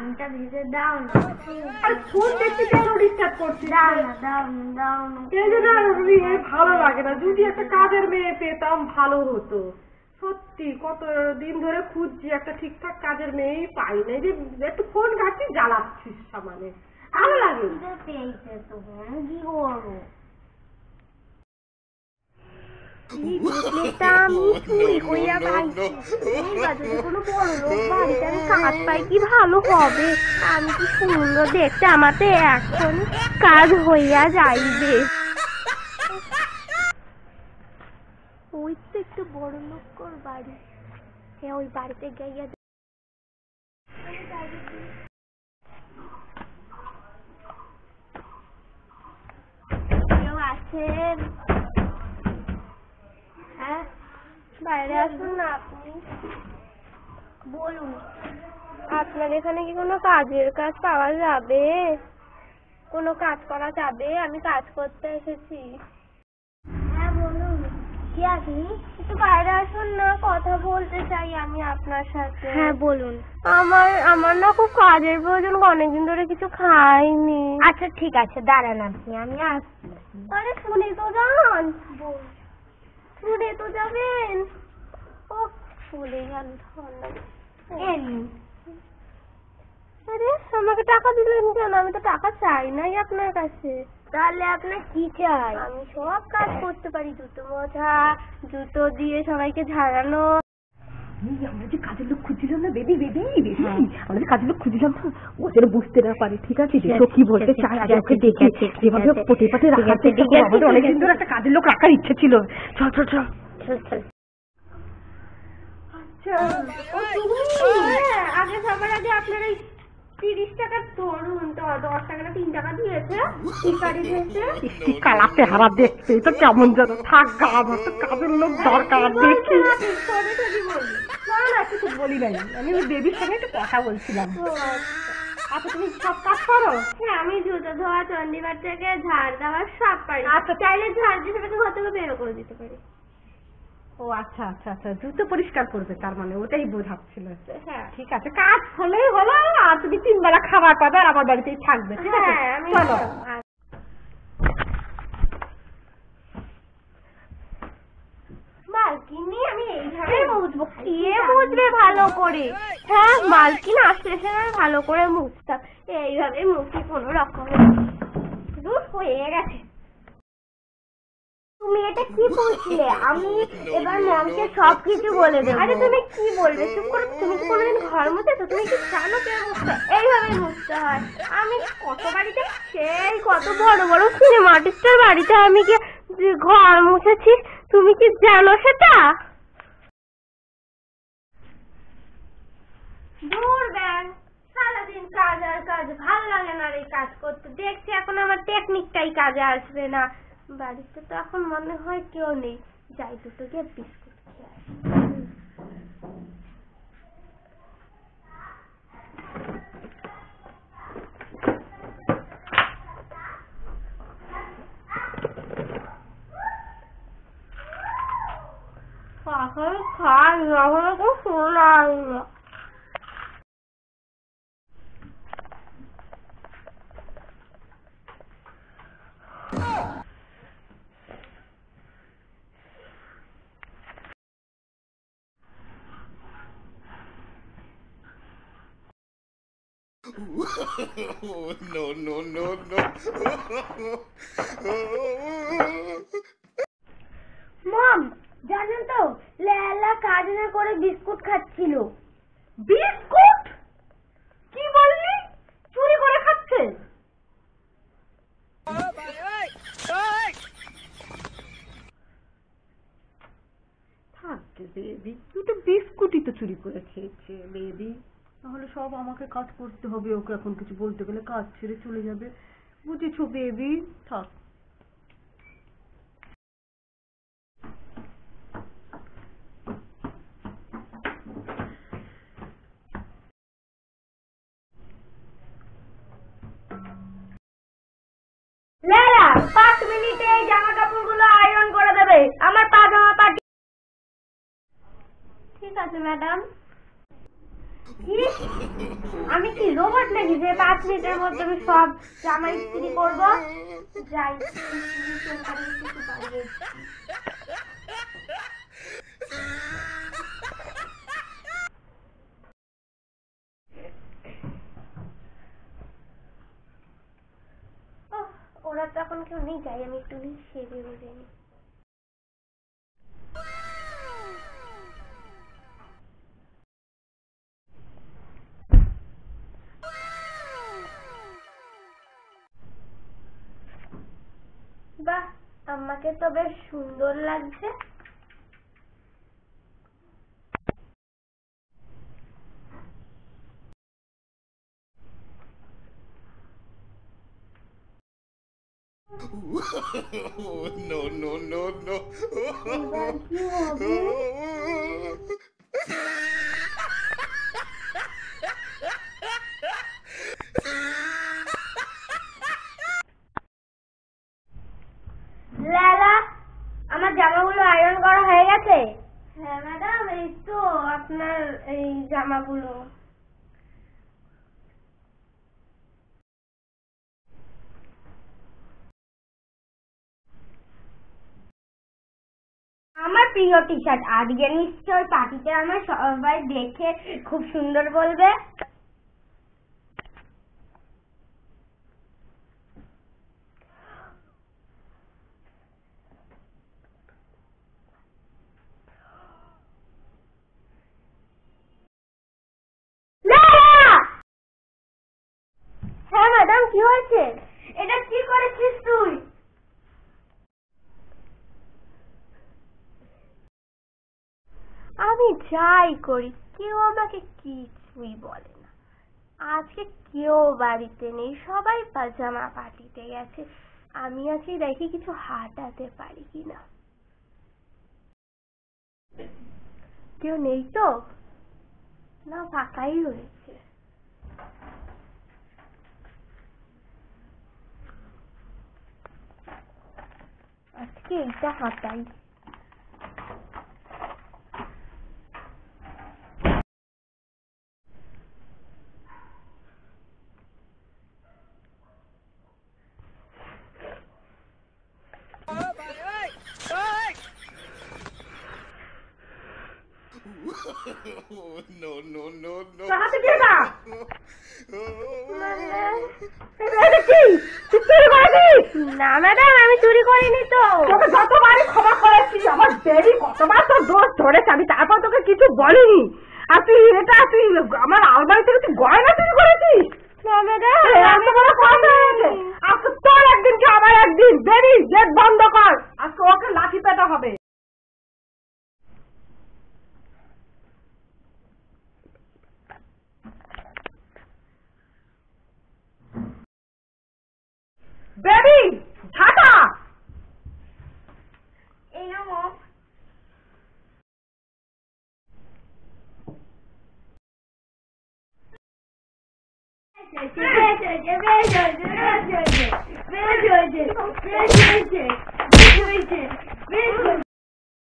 ফোনটা ভিজে দাও না। আর ফোন দেখতে কেন ডিস্টার্ব করছিস? দাও না, দাও না, দাও না। এই যে ভালো লাগে না, যদি একটা কাজের মেয়ে পেতাম ভালো হতো। সত্যি কত দিন ধরে খুঁজছি, একটা ঠিকঠাক কাজের মেয়েই পাই না। যে একটু ফোন ঘাটছি, জ্বালাচ্ছিস সামানে, ভালো লাগে। পেয়েছে তো কি করবো? কাজ পাই কি ভালো হবে, আমি কি সুন্দর দেখতে, আমার তো এখন কাজ হইয়া যাইবে। ওই তো একটু বড় লোক বাড়ি, ওই বাড়িতে গিয়ে কেউ আছেন? হ্যাঁ, বাইরে আসুন না আপনি। বলুন, আপনার এখানে কি কোনো কাজের কাজ পাওয়া যাবে? কোনো কাজ করা যাবে? আমি কাজ করতে এসেছি। হ্যাঁ বলুন, কি আপনি একটু বাইরে আসুন না, কথা বলতে চাই আমি আপনার সাথে। হ্যাঁ বলুন। আমার না খুব কাজের প্রয়োজন, অনেকদিন ধরে কিছু খাইনি। আচ্ছা ঠিক আছে, দাঁড়ান আপনি, আমি আসছি। আরে শুনে তো যান, শুনে তো যাবেন। ও চলে গেল। আরে আমাকে টাকা দিলেন কেন? আমি তো টাকা চাই নাই আপনার কাছে। তাহলে আপনার কি চাই? আমি সব কাজ করতে পারি, জুতো মোছা, জুতো দিয়ে সবাইকে ঝাড়ানো। আমরা যে কাজের লোক খুঁজছিলাম না, বেবি বেবি বেবি, আমরা যে কাজের লোক খুঁজছিলাম না, ও যেন বুঝতে না পারে। ঠিক আছে, দেখো কি বলতে চাই, আগে ওকে দেখে যেভাবে পটে পটে রাখার চেষ্টা করবো। আমাদের অনেকদিন ধরে একটা কাজের লোক রাখার ইচ্ছে ছিল। চল চল চল। আচ্ছা, ও তুমি? আগে সবার আগে আপনার এই 30 টাকা ধরুন, তো 10 টাকাটা 3 টাকা দিয়েছে, টিকারি দিয়েছে। কালাতে হারা দেখতে তো কেমন যেন। থাক গা, আমার তো কাজের লোক দরকার। দেখি না না, কিছু বলি নাই, আমি ওই বেবির সঙ্গে একটু কথা বলছিলাম। আচ্ছা তুমি সব কাজ করো? হ্যাঁ, আমি জুতো ধোয়া, চন্ডিবার থেকে ঝাড় দেওয়া সব পারি। আচ্ছা, চাইলে ঝাড় দিয়ে সেটাকে ঘর থেকে বেরো করে দিতে পারি। ও আচ্ছা আচ্ছা আচ্ছা, জুতো পরিষ্কার করবে তার মানে, ওটাই বোঝাচ্ছিল। হ্যাঁ ঠিক আছে, কাজ হলেই হলো। আর তুমি 3 বেলা খাবার পাবে, আর আমার বাড়িতেই থাকবে। ঠিক আছে, চলো। মালকিনি আমি এইভাবে মুছবো? কে মুছবে ভালো করে? হ্যাঁ, মালকিন আসলে আমি ভালো করে মুছতাম, এইভাবে মুছি কোনো রকমে। হয়ে গেছে। তুমি এটা কি বলছিলে? আমি এবার মমকে সবকিছু বলে দেবো। আরে তুমি কি বলবে? চুপ করে। তুমি কি কোনোদিন ঘর মুছেছো? তুমি কি জানো কে মুছতে? এইভাবে মুছতে হয়। আমি কত বাড়িতে, সেই কত বড় বড় সিনেমা আর্টিস্টের বাড়িতে আমি কি ঘর মুছেছি, তুমি কি জানো সেটা? দূর ব্যাং, সারাদিন কাজ আর কাজ, ভাল লাগে না এই কাজ করতে। দেখছি এখন আমার টেকনিকটাই কাজে আসবে না। বাড়িতে তো এখন মনে হয় কেউ নেই, যাই দুটো গিয়ে বিস্কুট খেয়ে আসি। খাই এখন তো ফুল আসবে। No, no, no, no. মম, জানেন তো লেলা কাজ না করে বিস্কুট খাচ্ছিল। বিস্কুট? কি বললি? চুরি করে খাচ্ছে? থাক বেবি, তুই তো বিস্কুটই তো চুরি করে খেয়েছে বেবি। তাহলে সব আমাকে কাজ করতে হবে, ওকে এখন কিছু বলতে গেলে কাজ ছেড়ে চলে যাবে। বুঝেছো বেবি? থাক। লেলা 5 মিনিটে এই জামা কাপড়গুলো আয়রন করে দেবে, আমার পাজামা পার্টি। ঠিক আছে ম্যাডাম। কি? আমি কি রোবট নাকি যে 5 মিনিটের মধ্যে আমি সব জামা ইস্ত্রি করবো? যাই কিছু বাড়িয়ে ওরা তো এখন কেউ নেই, যাই আমি একটু সেরে উঠে নি। বাহ, আমাকে তো বেশ সুন্দর লাগছে। No, no, no, no. এবার কি হবে? লালা, আমার জামাগুলো আয়রন করা হয়ে গেছে? হ্যাঁ ম্যাডাম, এই তো আপনার এই জামাগুলো। আমার প্রিয় টি শার্ট, আজকে নিশ্চয় পার্টিতে আমার সবাই দেখে খুব সুন্দর বলবে। হ্যাঁ ম্যাডাম, কি হয়েছে? এটা কি করেছিস তুই? আমি যাই করি কেউ আমাকে কিছুই বলে না। আজকে কেউ বাড়িতে নেই, সবাই পাজামা পার্টিতে গেছে। আমি আজকে দেখি কিছু হাঁটাতে পারি কিনা। কেউ নেই তো? না, ফাঁকাই রয়েছে। আজকে এইটা হাঁটাই। No, no, no, no. कहाँ से गिरेगा? না ম্যাডাম, আমি চুরি করিনি তো। তোকে যতবারই ক্ষমা করেছি, আমার দেরি কতবার তোর দোষ ধরেছে, আমি তারপর তোকে কিছু বলিনি। আর তুই আমার আলমারি থেকে তুই গয়না চুরি করেছিস? না ম্যাডাম, এত বড় কথা হয়েছে। আজকে তোর একদিন কি আমার একদিন। বেবি, গেট বন্ধ কর, আজকে ওকে লাঠি পেটা হবে। বেবি, ঝাঁটা। এই নাও মম। বেশ হয়েছে।